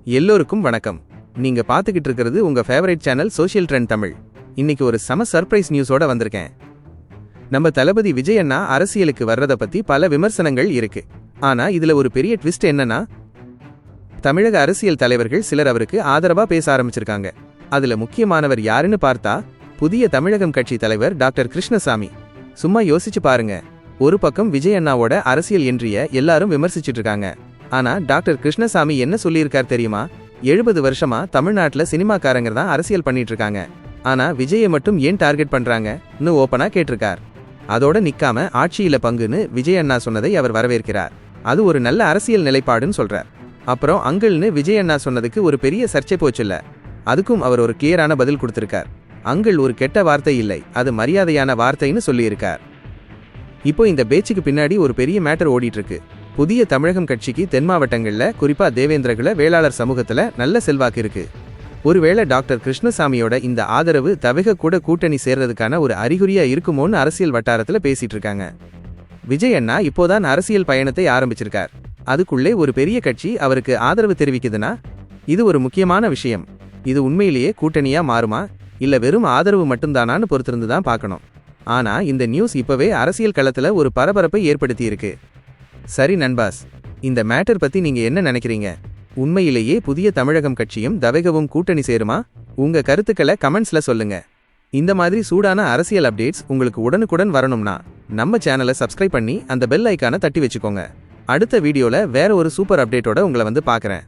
எல்லோருக்கும் வணக்கம். நீங்க பாத்துக்கிட்டு இருக்கிறது உங்க favourite channel social trend Tamil. இன்னைக்கு ஒரு செம சர்ப்ரைஸ் நியூஸோட வந்திருக்கேன். நம்ம தளபதி விஜய் அண்ணா அரசியலுக்கு வர்றத பத்தி பல விமர்சனங்கள் இருக்கு. ஆனா இதுல ஒரு பெரிய ட்விஸ்ட் என்னன்னா, தமிழக அரசியல் தலைவர்கள் சிலர் அவருக்கு ஆதரவா பேச ஆரம்பிச்சிருக்காங்க. அதுல முக்கியமானவர் யாருன்னு பார்த்தா, புதிய தமிழகம் கட்சி தலைவர் டாக்டர் கிருஷ்ணசாமி. சும்மா யோசிச்சு பாருங்க. ஒரு பக்கம் விஜய் அண்ணாவோட அரசியல் என்ட்ரிய எல்லாரும் விமர்சிச்சுட்டு இருக்காங்க. ஆனா டாக்டர் கிருஷ்ணசாமி என்ன சொல்லியிருக்கார் தெரியுமா? 70 வருஷமா தமிழ்நாட்டுல சினிமாக்காரங்க தான் அரசியல் பண்ணிட்டு இருக்காங்க. ஆனா விஜயை மட்டும் ஏன் டார்கெட் பண்றாங்கன்னு ஓப்பனா கேட்டிருக்கார். அதோட நிக்காம ஆட்சியில பங்குன்னு விஜய் அண்ணா சொன்னதை அவர் வரவேற்கிறார். அது ஒரு நல்ல அரசியல் நிலைப்பாடுன்னு சொல்றார். அப்புறம் அங்கிள்னு விஜய் அண்ணா சொன்னதுக்கு ஒரு பெரிய சர்ச்சை போச்சுல்ல, அதுக்கும் அவர் ஒரு கிளியரான பதில் கொடுத்திருக்கார். அங்கிள் ஒரு கெட்ட வார்த்தை இல்லை, அது மரியாதையான வார்த்தைன்னு சொல்லியிருக்கார். இப்போ இந்த பேச்சுக்கு பின்னாடி ஒரு பெரிய மேட்டர் ஓடிட்டு இருக்கு. புதிய தமிழகம் கட்சிக்கு தென் மாவட்டங்கள்ல, குறிப்பா தேவேந்திரகுல வேளாளர் சமூகத்துல நல்ல செல்வாக்கு இருக்கு. ஒருவேளை டாக்டர் கிருஷ்ணசாமியோட இந்த ஆதரவு தவிக கூட கூட்டணி சேர்றதுக்கான ஒரு அறிகுறியா இருக்குமோன்னு அரசியல் வட்டாரத்துல பேசிட்டு இருக்காங்க. விஜய் அண்ணா இப்போதான் அரசியல் பயணத்தை ஆரம்பிச்சிருக்கார். அதுக்குள்ளே ஒரு பெரிய கட்சி அவருக்கு ஆதரவு தெரிவிக்குதுன்னா இது ஒரு முக்கியமான விஷயம். இது உண்மையிலேயே கூட்டணியா மாறுமா, இல்ல வெறும் ஆதரவு மட்டும்தானான்னு பொறுத்திருந்துதான் பார்க்கணும். ஆனா இந்த நியூஸ் இப்பவே அரசியல் களத்துல ஒரு பரபரப்பை ஏற்படுத்தி இருக்கு. சரி நண்பாஸ், இந்த மேட்டர் பத்தி நீங்க என்ன நினைக்கிறீங்க? உண்மையிலேயே புதிய தமிழகம் கட்சியும் தவேகவும் கூட்டணி சேருமா? உங்க கருத்துக்களை கமெண்ட்ஸ்ல சொல்லுங்க. இந்த மாதிரி சூடான அரசியல் அப்டேட்ஸ் உங்களுக்கு உடனுக்குடன் வரணும்னா நம்ம சேனலை சப்ஸ்கிரைப் பண்ணி அந்த பெல் ஐக்கானை தட்டி வச்சுக்கோங்க. அடுத்த வீடியோல வேற ஒரு சூப்பர் அப்டேட்டோட உங்களை வந்து பார்க்கறேன்.